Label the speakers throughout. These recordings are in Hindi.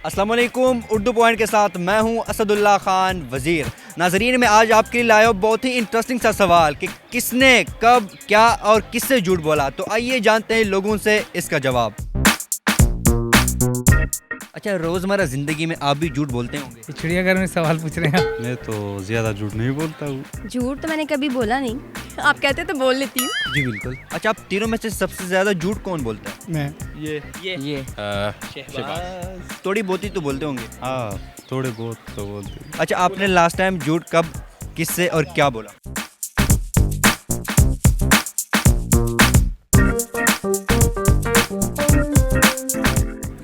Speaker 1: अस्सलाम वालेकुम। उर्दू पॉइंट के साथ मैं हूं असदुल्ला खान वज़ीर। नाज़रीन, मैं आज आपके लिए लाया हूं बहुत ही इंटरेस्टिंग सा सवाल कि किसने कब क्या और किससे झूठ बोला। तो आइए जानते हैं लोगों से इसका जवाब। अच्छा, रोज़मर्रा ज़िंदगी में आप भी झूठ बोलते होंगे?
Speaker 2: चिड़ियाघर में सवाल पूछ रहे हैं आप।
Speaker 3: मैं तो ज़्यादा झूठ नहीं बोलता हूँ।
Speaker 4: झूठ तो मैंने कभी बोला नहीं, आप कहते तो बोल लेती हूँ।
Speaker 1: जी बिल्कुल। अच्छा, आप तीनों में से सबसे ज़्यादा झूठ कौन बोलता है?
Speaker 2: मैं
Speaker 1: ये थोड़ी बहुत ही तो बोलते होंगे।
Speaker 3: हाँ, थोड़े बहुत तो बोलते हैं।
Speaker 1: अच्छा, आपने लास्ट टाइम झूठ कब, किससे और क्या बोला?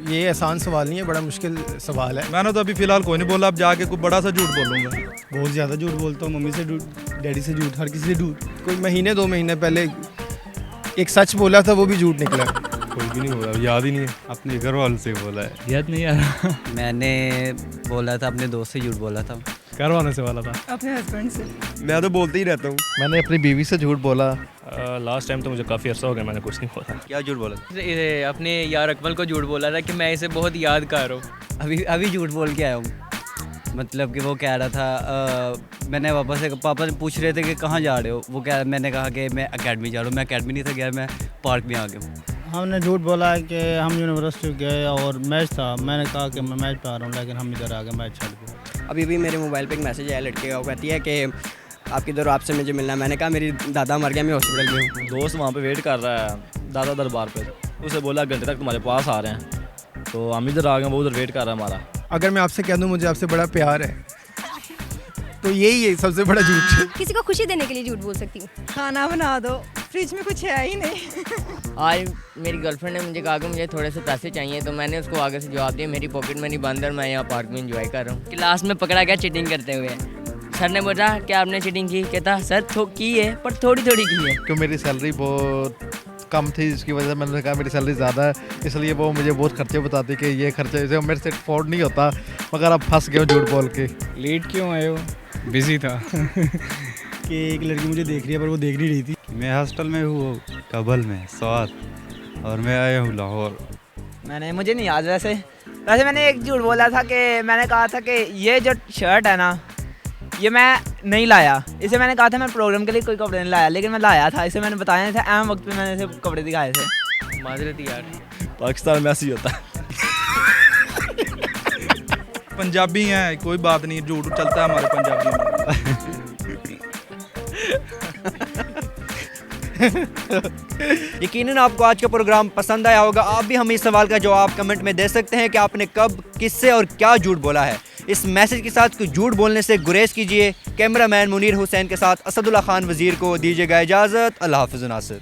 Speaker 5: ये आसान सवाल नहीं है, बड़ा मुश्किल सवाल है।
Speaker 6: मैंने तो अभी फ़िलहाल कोई नहीं बोला, अब जाके कोई बड़ा सा झूठ बोलूँगा।
Speaker 5: बहुत ज़्यादा झूठ बोलता हूँ, मम्मी से झूठ, डैडी से झूठ, हर किसी से झूठ। कोई महीने 2 महीने पहले एक सच बोला था, वो भी झूठ निकला।
Speaker 3: कोई भी नहीं बोला, याद ही नहीं है। अपने घर वालों से बोला है।
Speaker 2: याद नहीं आ रहा।
Speaker 7: मैंने बोला था, अपने दोस्त से झूठ बोला था।
Speaker 2: घर वालों से बोला था।
Speaker 4: अपने हस्बैंड से।
Speaker 1: मैं तो बोलते ही रहता हूँ।
Speaker 5: मैंने अपनी बीवी से झूठ बोला।
Speaker 8: लास्ट टाइम तो मुझे काफ़ी अर्सा हो गया, मैंने कुछ नहीं बोला।
Speaker 1: क्या झूठ बोला?
Speaker 7: अपने यार अकमल को झूठ बोला था कि मैं इसे बहुत याद कर रहा हूँ। अभी झूठ बोल के आया हूँ। मतलब कि वो कह रहा था, मैंने पापा से पूछ रहे थे कि कहाँ जा रहे हो। मैंने कहा कि मैं अकेडमी जा रहा हूँ। मैं अकेडमी नहीं था गया, मैं पार्क में आ गया हूँ।
Speaker 9: हमने झूठ बोला है कि हम यूनिवर्सिटी गए और मैच था। मैंने कहा कि मैं मैच पे आ रहा हूँ, लेकिन हम इधर आ गए मैच छोड़ के।
Speaker 7: अभी भी मेरे मोबाइल पे एक मैसेज आया लड़के का, वो कहती है कि आप किधर हो, आपसे मुझे मिलना है। मैंने कहा मेरी दादा मर गया, मैं हॉस्पिटल में हूँ।
Speaker 8: दोस्त वहाँ पे वेट कर रहा है दादा दरबार पे, उसे बोला घंटे तक तुम्हारे पास आ रहे हैं, तो हम इधर आ गए, वो उधर वेट कर रहा है हमारा।
Speaker 5: अगर मैं आपसे कह दूँ मुझे आपसे बड़ा प्यार है, तो यही है सबसे बड़ा झूठ।
Speaker 4: किसी को खुशी देने के लिए झूठ बोल सकती हूँ।
Speaker 10: खाना बना दो, फ्रिज में कुछ है ही नहीं।
Speaker 7: आज मेरी गर्लफ्रेंड ने मुझे कहा कि मुझे थोड़े से पैसे चाहिए, तो मैंने उसको आगे से जवाब दिया मेरी पॉकेट मनी बंद है और मैं यहाँ पार्क में एंजॉय कर रहा हूँ। क्लास में पकड़ा गया चीटिंग करते हुए। सर ने बोला कि आपने चीटिंग की? कहता सर की है, पर थोड़ी थोड़ी की है।
Speaker 5: क्योंकि मेरी सैलरी बहुत कम थी, जिसकी वजह से मैंने कहा मेरी सैलरी ज़्यादा है, इसलिए वो मुझे बहुत खर्चे बताती कि ये खर्चा इसे मेरे से अफोर्ड नहीं होता, मगर अब फंस गए झूठ बोल के।
Speaker 2: लेट क्यों आए हो? बिजी था।
Speaker 9: कि एक लड़की मुझे देख रही है पर वो देख नहीं रही थी।
Speaker 3: मैं हॉस्टल में हूँ, कबल में स्वाद, और मैं आया हूँ लाहौर।
Speaker 10: मुझे नहीं याद। वैसे मैंने एक झूठ बोला था कि मैंने कहा था कि ये जो शर्ट है ना, ये मैं नहीं लाया। इसे मैंने कहा था मैं प्रोग्राम के लिए कोई कपड़े नहीं लाया, लेकिन मैं लाया था। इसे मैंने बताया नहीं था, अहम वक्त पे मैंने इसे कपड़े दिखाए थे।
Speaker 7: माजरत यार,
Speaker 8: पाकिस्तान में ऐसे ही होता है।
Speaker 6: पंजाबी हैं, कोई बात नहीं, झूठ चलता है हमारे पंजाबी में।
Speaker 1: यकीनन आपको आज का प्रोग्राम पसंद आया होगा। आप भी हमें इस सवाल का जवाब कमेंट में दे सकते हैं कि आपने कब, किससे और क्या झूठ बोला है। इस मैसेज के साथ कुछ झूठ बोलने से गुरेज कीजिए। कैमरामैन मुनीर हुसैन के साथ असदुल्ला खान वज़ीर को दीजिएगा इजाज़त। अल्लाह हाफ़िज़ नासिर।